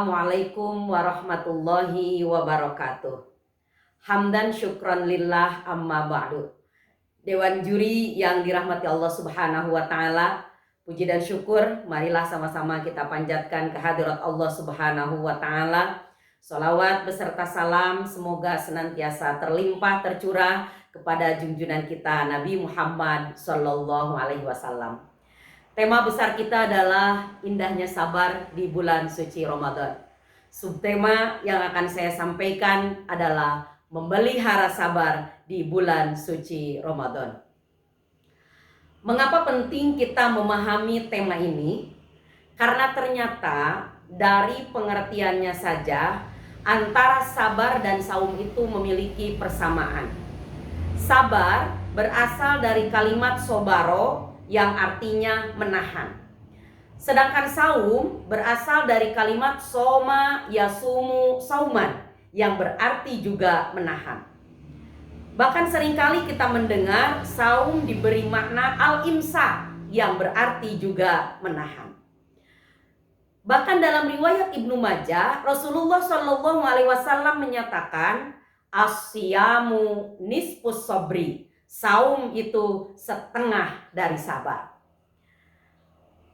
Assalamualaikum warahmatullahi wabarakatuh. Hamdan syukran lillah amma ba'du. Dewan juri yang dirahmati Allah Subhanahu wa taala, puji dan syukur marilah sama-sama kita panjatkan kehadirat Allah Subhanahu wa taala. Sholawat beserta salam semoga senantiasa terlimpah tercurah kepada junjungan kita Nabi Muhammad sallallahu alaihi wasallam. Tema besar kita adalah indahnya sabar di bulan suci Ramadan. Subtema yang akan saya sampaikan adalah memelihara sabar di bulan suci Ramadan. Mengapa penting kita memahami tema ini? Karena ternyata dari pengertiannya saja antara sabar dan saum itu memiliki persamaan. Sabar berasal dari kalimat sobaro yang artinya menahan. Sedangkan saum berasal dari kalimat soma yasumu sauman yang berarti juga menahan. Bahkan seringkali kita mendengar saum diberi makna al-imsak yang berarti juga menahan. Bahkan dalam riwayat Ibnu Majah, Rasulullah Shallallahu alaihi wasallam menyatakan as-siyamu nisfus sabri. Saum itu setengah dari sabar.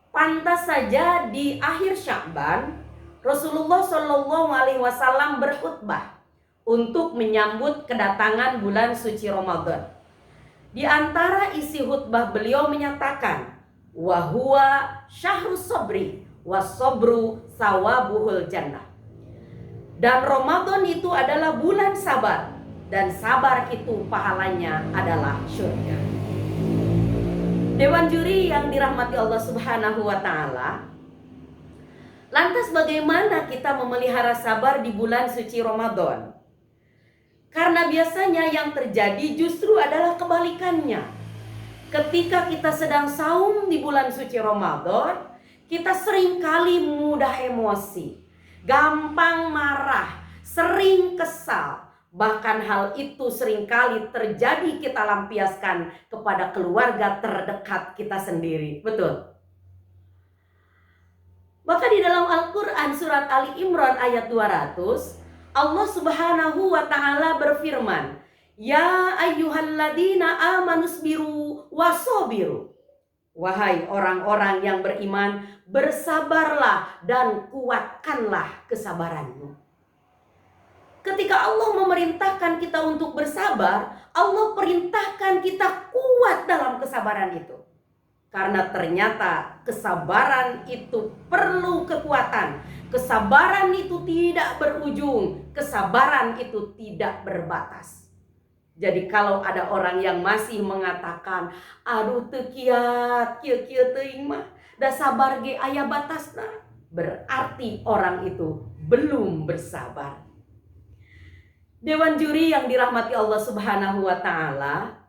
Pantas saja di akhir Sya'ban Rasulullah Shallallahu alaihi wasallam berkhutbah untuk menyambut kedatangan bulan suci Ramadan. Di antara isi khutbah beliau menyatakan wa huwa syahrus sabri was sabru sawabuhul jannah. Dan Ramadan itu adalah bulan sabar. Dan sabar itu pahalanya adalah surga. Dewan juri yang dirahmati Allah Subhanahu wa taala, lantas bagaimana kita memelihara sabar di bulan suci Ramadan? Karena biasanya yang terjadi justru adalah kebalikannya. Ketika kita sedang saum di bulan suci Ramadan, kita seringkali mudah emosi, gampang marah, sering kesal. Bahkan hal itu seringkali terjadi kita lampiaskan kepada keluarga terdekat kita sendiri. Betul. Bahkan di dalam Al-Quran surat Ali Imran ayat 200, Allah Subhanahu wa ta'ala berfirman, ya ayyuhalladzina amanusbiru wasobiru. Wahai orang-orang yang beriman, bersabarlah dan kuatkanlah kesabaranmu. Ketika Allah memerintahkan kita untuk bersabar, Allah perintahkan kita kuat dalam kesabaran itu. Karena ternyata kesabaran itu perlu kekuatan. Kesabaran itu tidak berujung. Kesabaran itu tidak berbatas. Jadi kalau ada orang yang masih mengatakan, aduh teu kiat, kieu teuing mah, da sabar ge aya batasna, berarti orang itu belum bersabar. Dewan juri yang dirahmati Allah Subhanahu wa ta'ala,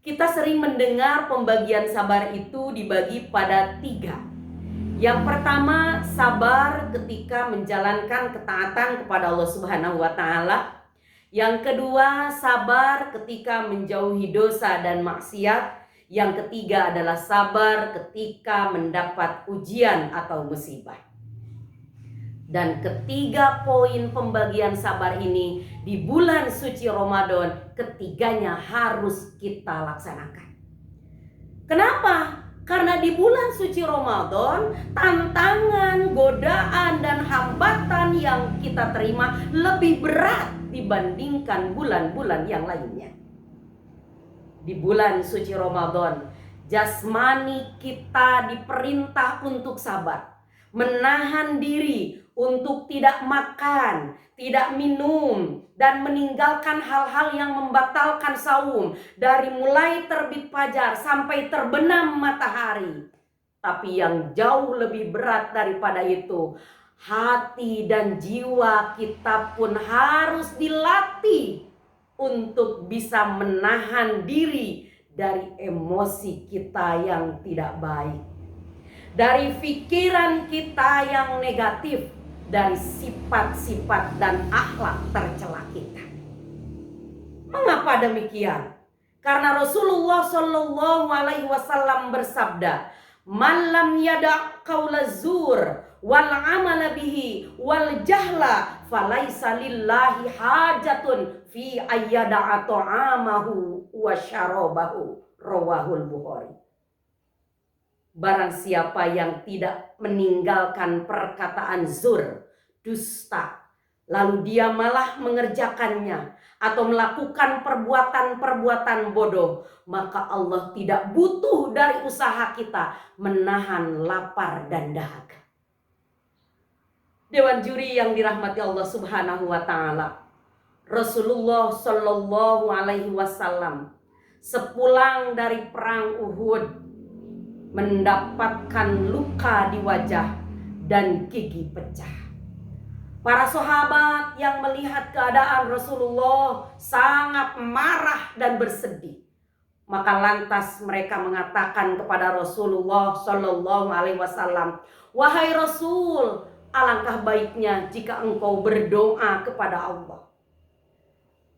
kita sering mendengar pembagian sabar itu dibagi pada 3. Yang pertama, sabar ketika menjalankan ketaatan kepada Allah Subhanahu wa ta'ala. Yang kedua, sabar ketika menjauhi dosa dan maksiat. Yang ketiga adalah sabar ketika mendapat ujian atau musibah. Dan ketiga poin pembagian sabar ini di bulan suci Ramadan, ketiganya harus kita laksanakan. Kenapa? Karena di bulan suci Ramadan, tantangan, godaan, dan hambatan yang kita terima lebih berat dibandingkan bulan-bulan yang lainnya. Di bulan suci Ramadan, jasmani kita diperintah untuk sabar, menahan diri untuk tidak makan, tidak minum, dan meninggalkan hal-hal yang membatalkan saum dari mulai terbit fajar sampai terbenam matahari. Tapi yang jauh lebih berat daripada itu, hati dan jiwa kita pun harus dilatih untuk bisa menahan diri dari emosi kita yang tidak baik, dari pikiran kita yang negatif, dari sifat-sifat dan akhlak tercela kita. Mengapa demikian? Karena Rasulullah Shallallahu alaihi wasallam bersabda, Man lam yada' qaula zur wal amala bihi wal jahla falaisa lillahi hajatun fi ayyada'a ta'amahu wa syarabahu. Rawahul Bukhari. Barang siapa yang tidak meninggalkan perkataan zur, dusta, lalu dia malah mengerjakannya atau melakukan perbuatan-perbuatan bodoh, maka Allah tidak butuh dari usaha kita menahan lapar dan dahaga. Dewan juri yang dirahmati Allah Subhanahu wa taala, Rasulullah Shallallahu alaihi wasallam sepulang dari perang Uhud mendapatkan luka di wajah dan gigi pecah. Para sahabat yang melihat keadaan Rasulullah sangat marah dan bersedih. Maka lantas mereka mengatakan kepada Rasulullah Shallallahu alaihi wasallam, "Wahai Rasul, alangkah baiknya jika engkau berdoa kepada Allah.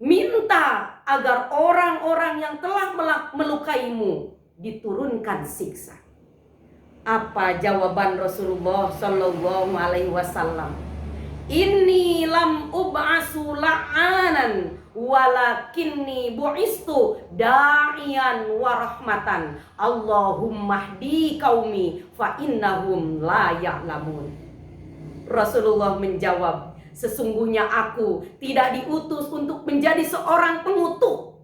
Minta agar orang-orang yang telah melukaimu diturunkan siksa." Apa jawaban Rasulullah Shallallahu alaihi wasallam? "Inni lam ub'asu la'anan walakinni bu'istu da'iyan wa rahmatan. Allahumma hdi qaumi fa innahum la ya'lamun." Rasulullah menjawab, "Sesungguhnya aku tidak diutus untuk menjadi seorang pengutuk.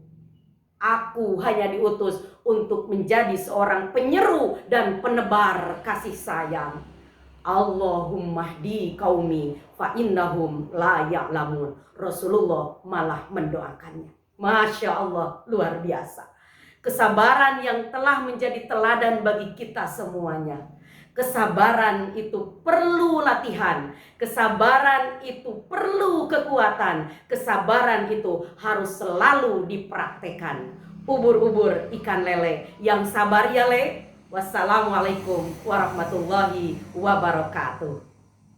Aku hanya diutus untuk menjadi seorang penyeru dan penebar kasih sayang. Allahumma hdi qaumi fa innahum la ya'lamun." Rasulullah malah mendoakannya. Masya Allah, luar biasa. Kesabaran yang telah menjadi teladan bagi kita semuanya. Kesabaran itu perlu latihan, kesabaran itu perlu kekuatan, kesabaran itu harus selalu dipraktekkan. Ubur-ubur ikan lele, yang sabar ya le. Wassalamualaikum warahmatullahi wabarakatuh.